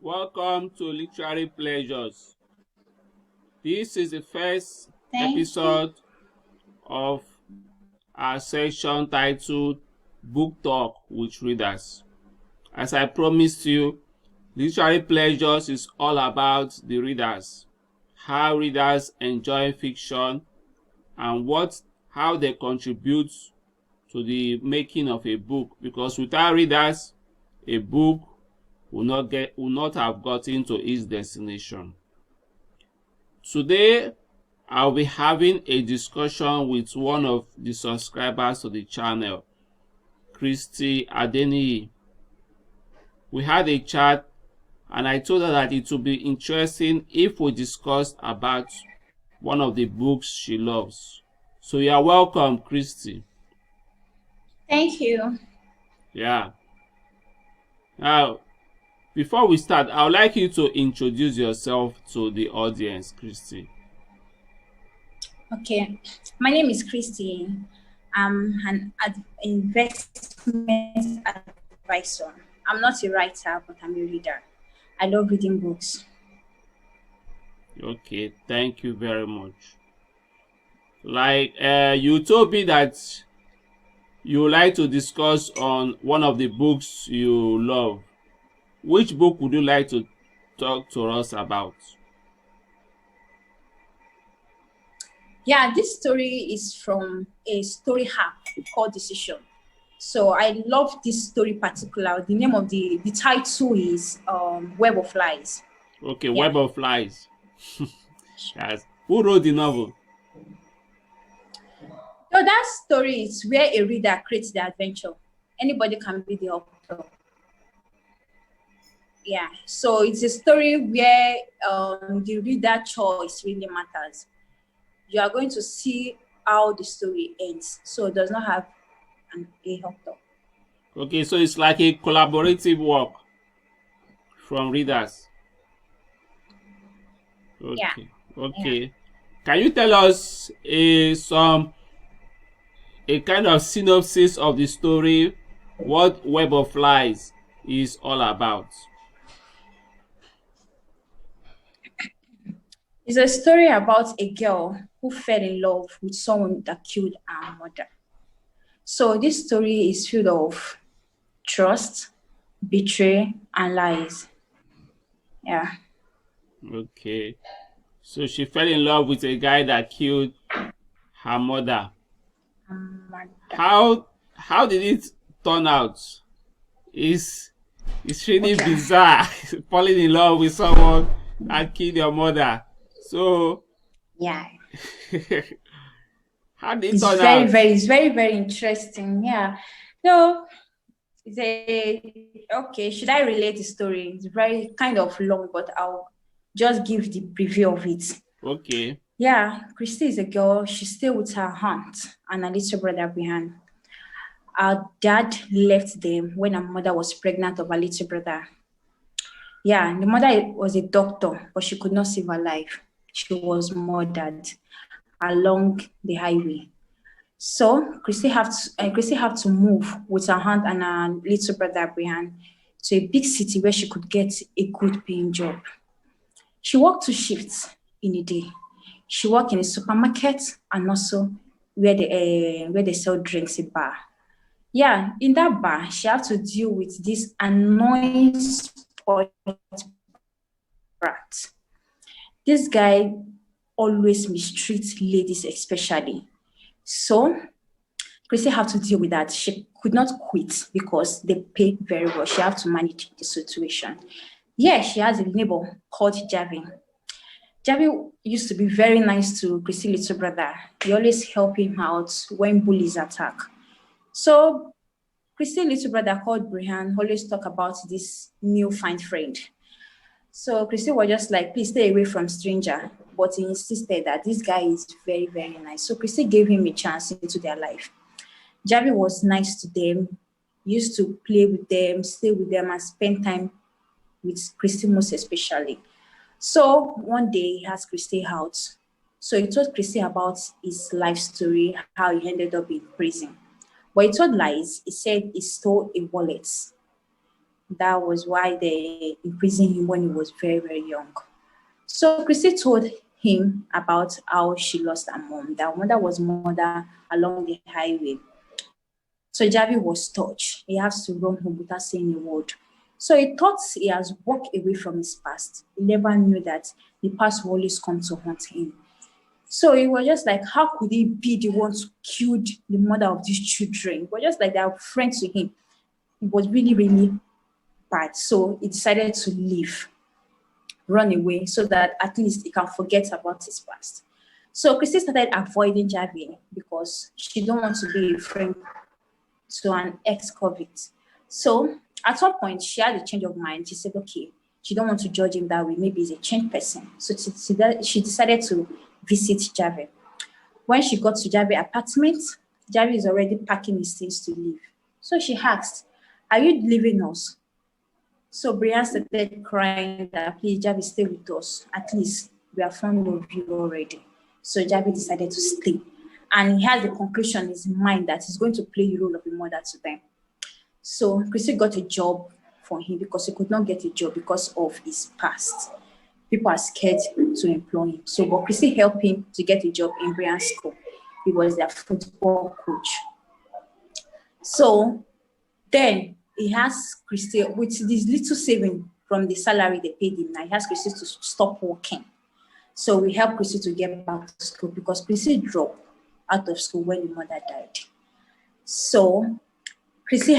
Welcome to Literary Pleasures. This is the first Thank you. episode of our section titled Book Talk with Readers. As I promised you, Literary Pleasures is all about the readers, how readers enjoy fiction, and how they contribute to the making of a book. Because without readers, a book will not have gotten to its destination. Today, I'll be having a discussion with one of the subscribers to the channel, Christiana Adeniyi. We had a chat and I told her that it would be interesting if we discussed about one of the books she loves. So you are welcome, Christy. Thank you. Yeah. Now, before we start, I would like you to introduce yourself to the audience, Christy. Okay. My name is Christy. I'm an investment advisor. I'm not a writer, but I'm a reader. I love reading books. Okay, thank you very much. You told me that you like to discuss on one of the books you love. Which book would you like to talk to us about? Yeah, this story is from a story app called Decision. So I love this story particular. The name of the title is Web of Lies. Okay, Yeah. Web of Lies. Yes. Who wrote the novel? So that story is where a reader creates the adventure. Anybody can be the author. Yeah, so it's a story where the reader choice really matters. You are going to see how the story ends, so it does not have a author. Okay, so it's like a collaborative work from readers. Okay, Yeah. okay. Yeah. Can you tell us a kind of synopsis of the story, what Web of Lies is all about? It's a story about a girl who fell in love with someone that killed her mother. So this story is filled of trust, betrayal, and lies. Yeah. Okay. So she fell in love with a guy that killed her mother. How did it turn out? It's really Okay. bizarre falling in love with someone that killed your mother. So Yeah. how did it turn out? It's very, very interesting. Yeah. No, okay, should I relate the story? It's very kind of long, but I'll just give the preview of it. Okay. Yeah, Christy is a girl. She's still with her aunt and her little brother behind. Our dad left them when her mother was pregnant of her little brother. Yeah, the mother was a doctor, but she could not save her life. She was murdered along the highway. So Christy have to move with her aunt and her little brother Brian to a big city where she could get a good paying job. She worked 2 shifts in a day. She worked in a supermarket and also where they sell drinks, a bar. Yeah, in that bar, she had to deal with this annoying spoiled brat. This guy always mistreats ladies, especially. So Chrissy had to deal with that. She could not quit because they paid very well. She had to manage the situation. Yeah, she has a neighbor called Javi. Javi used to be very nice to Chrissy's little brother. He always helped him out when bullies attack. So Chrissy's little brother called Brian always talk about this new fine friend. So Christy was just like, please stay away from stranger. But he insisted that this guy is very, very nice. So Christy gave him a chance into their life. Javi was nice to them, used to play with them, stay with them, and spend time with Christy most especially. So one day he asked Christy out. So he told Christy about his life story, how he ended up in prison. But he told lies. He said he stole a wallet. That was why they imprisoned him when he was very, very young. So Christy told him about how she lost her mom. That mother was murdered along the highway. So Javi was touched. He has to run home without saying a word. So he thought he has walked away from his past. He never knew that the past will always come to haunt him. So he was just like, how could he be the one to kill the mother of these children? It was just like they are friends to him. It was really, really bad. So he decided to leave, run away, so that at least he can forget about his past. So Christy started avoiding Javi because she don't want to be a friend to an ex-convict. So at one point, she had a change of mind. She said, okay, she don't want to judge him that way. Maybe he's a changed person. So she decided to visit Javi. When she got to Javi's apartment, Javi is already packing his things to leave. So she asked, are you leaving us? So Brian started crying that, please, Javi, stay with us. At least we are fond of you already. So Javi decided to stay. And he has the conclusion in his mind that he's going to play the role of a mother to them. So Christy got a job for him because he could not get a job because of his past. People are scared to employ him. So but Christy helped him to get a job in Brian's school. He was their football coach. So then he has Christy, with this little saving from the salary they paid him, now he has Christy to stop working. So we helped Christy to get back to school because Christy dropped out of school when the mother died. So Christy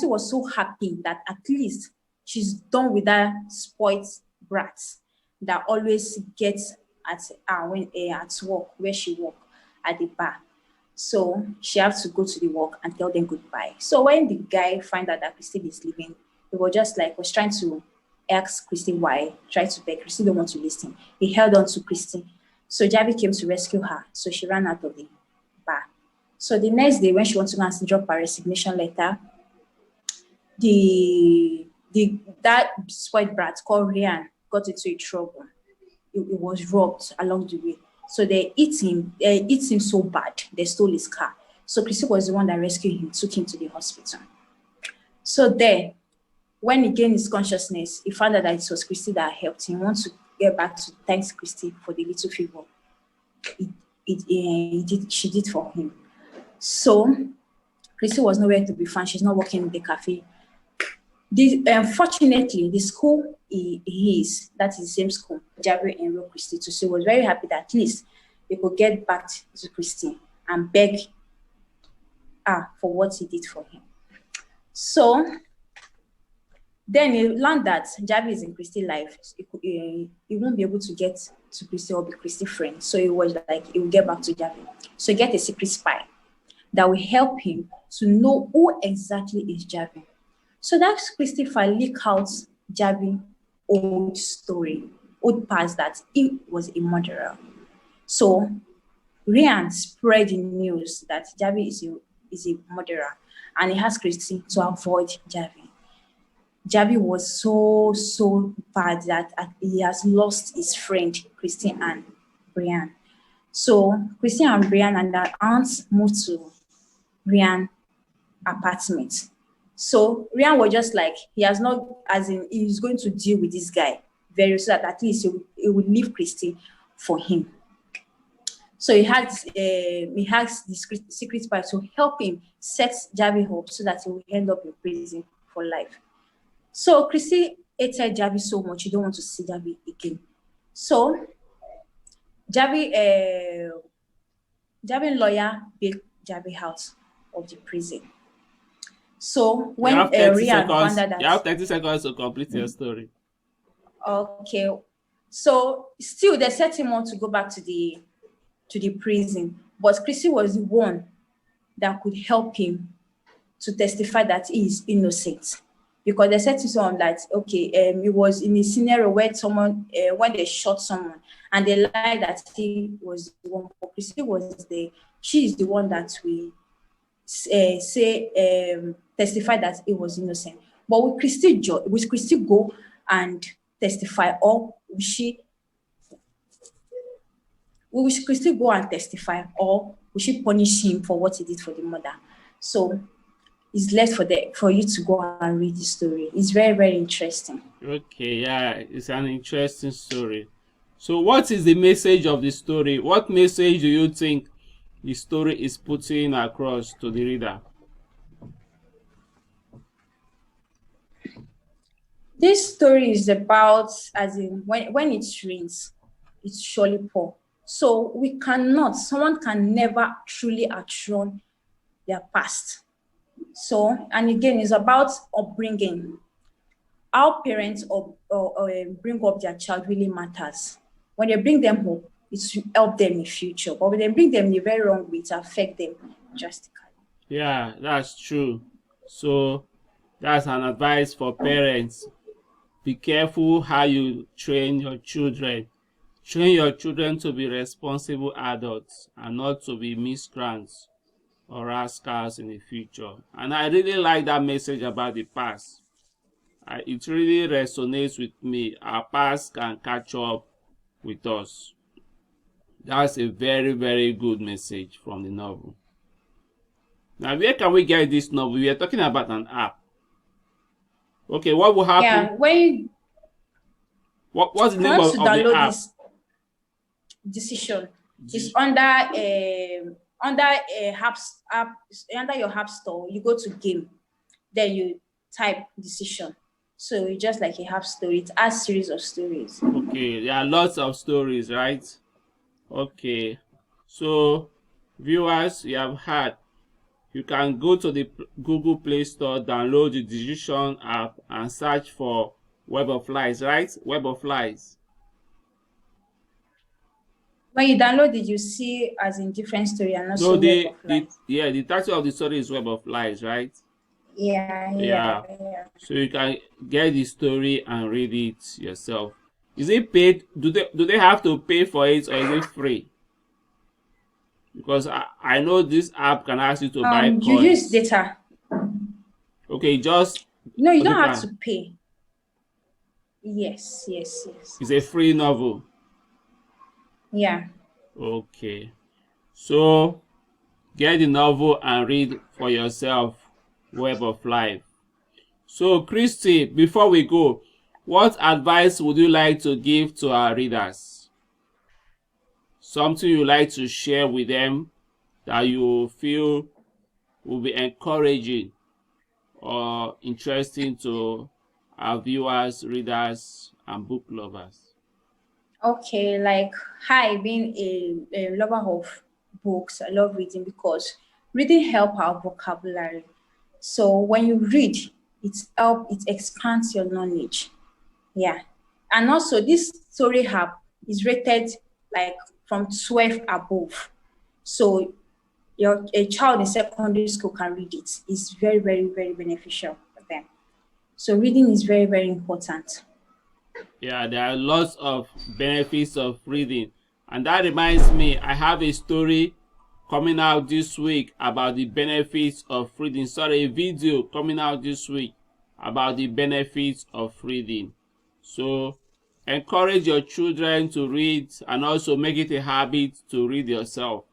was so happy that at least she's done with that spoiled brat that always gets at work where she work at the bar. So she has to go to the work and tell them goodbye. So when the guy find out that Christy is leaving, he was trying to ask Christy why, try to beg. Christy don't want to listen. He held on to Christy. So Javi came to rescue her. So she ran out of the bar. So the next day, when she wants to go and drop her resignation letter, that spoiled brat called Ryan got into a trouble. It was robbed along the way. So they hit him so bad, they stole his car. So Christy was the one that rescued him, took him to the hospital. So there, when he gained his consciousness, he found out that it was Christy that helped him. He wants to get back to thanks Christy for the little favor she did for him. So Christy was nowhere to be found. She's not working in the cafe. Unfortunately, the school he is, that is the same school Javier enrolled Christy to. So he was very happy that at least they could get back to Christy and beg her for what he did for him. So then he learned that Javi is in Christy's life. He won't be able to get to Christy or be Christy's friend. So he was like, he will get back to Javi. So he get a secret spy that will help him to know who exactly is Javi. So that's Christy leak out Javi's old story, old past, that he was a murderer. So Ryan spread the news that Javi is a murderer, and he asked Christy to avoid Javi. Javi was so bad that he has lost his friend, Christy and Brian. So Christy and Brian and their aunts moved to Ryan's apartment. So Ryan was just like, he's going to deal with this guy very, so that at least he would leave Christy for him. So he had the secret spy to help him set Javi up so that he will end up in prison for life. So Christy hated Javi so much, he don't want to see Javi again. So Javi lawyer bailed Javi out of the prison. So when Ryan found out that you have 30 seconds to complete your story. Okay. So still they set him on to go back to the prison. But Christy was the one that could help him to testify that he is innocent. Because they said to someone that, okay, it was in a scenario where someone, when they shot someone, and they lied that he was the one. But Christy she is the one that we testify that he was innocent. But will Christy go and testify, or will Christy go and testify, or will she punish him for what he did for the mother? So is left for you to go and read the story. It's very, very interesting. Okay, yeah, it's an interesting story. So what is the message of the story? What message do you think the story is putting across to the reader? This story is about, as in, when it rains, it's surely pour. So someone can never truly outrun their past. So, and again, it's about upbringing. How parents bring up their child really matters. When they bring them up, it's to help them in future. But when they bring them in a very wrong way, to affect them drastically. Yeah, that's true. So that's an advice for parents. Be careful how you train your children. Train your children to be responsible adults and not to be miscreants or rascals in the future. And I really like that message about the past. It really resonates with me. Our past can catch up with us. That's a very, very good message from the novel. Now, where can we get this novel? We are talking about an app. Okay, what will happen? Yeah, when you What's the name want to of the download app? this decision, it's under your app store. You go to game, then you type decision. So it's just like a app story. It has series of stories. Okay, there are lots of stories, right? Okay, so viewers, you have heard. You can go to the Google Play Store, download the Decision app, and search for Web of Lies, right? Web of Lies. When you download it, you see as in different story and No, also web of life. the title of the story is Web of Lies, right? Yeah, yeah, Yeah. yeah. So you can get the story and read it yourself. Is it paid? Do they have to pay for it, or is it free? Because I know this app can ask you to buy You use coins. data. Okay, just No, you don't have data. to pay. Yes, yes, yes. It's a free novel. Yeah. Okay. So get the novel and read for yourself. Web of Life. So Christy, before we go, what advice would you like to give to our readers? Something you like to share with them that you feel will be encouraging or interesting to our viewers, readers, and book lovers? Okay, like hi, being a lover of books, I love reading because reading help our vocabulary. So when you read, it expands your knowledge. Yeah. And also this story app is rated like from 12 above. So a child in secondary school can read it. It's very, very, very beneficial for them. So reading is very, very important. Yeah, there are lots of benefits of reading. And that reminds me, I have a story coming out this week about the benefits of reading. Sorry, a video coming out this week about the benefits of reading. So encourage your children to read and also make it a habit to read yourself.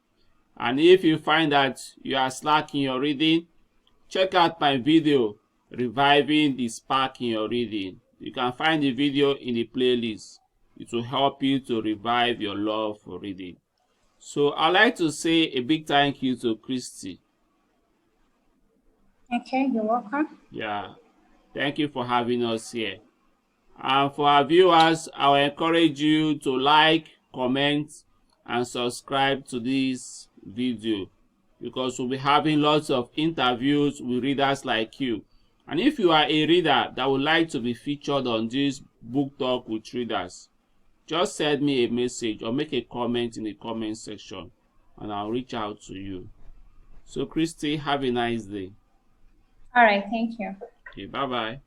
And if you find that you are slack in your reading, check out my video, Reviving the Spark in Your Reading. You can find the video in the playlist. It will help you to revive your love for reading. So I'd like to say a big thank you to Christy. Okay, you're welcome. Yeah, thank you for having us here. And for our viewers, I will encourage you to like, comment, and subscribe to this video because we'll be having lots of interviews with readers like you. And if you are a reader that would like to be featured on this book talk with readers, just send me a message or make a comment in the comment section and I'll reach out to you. So Christy, have a nice day. All right, thank you. Okay, bye-bye.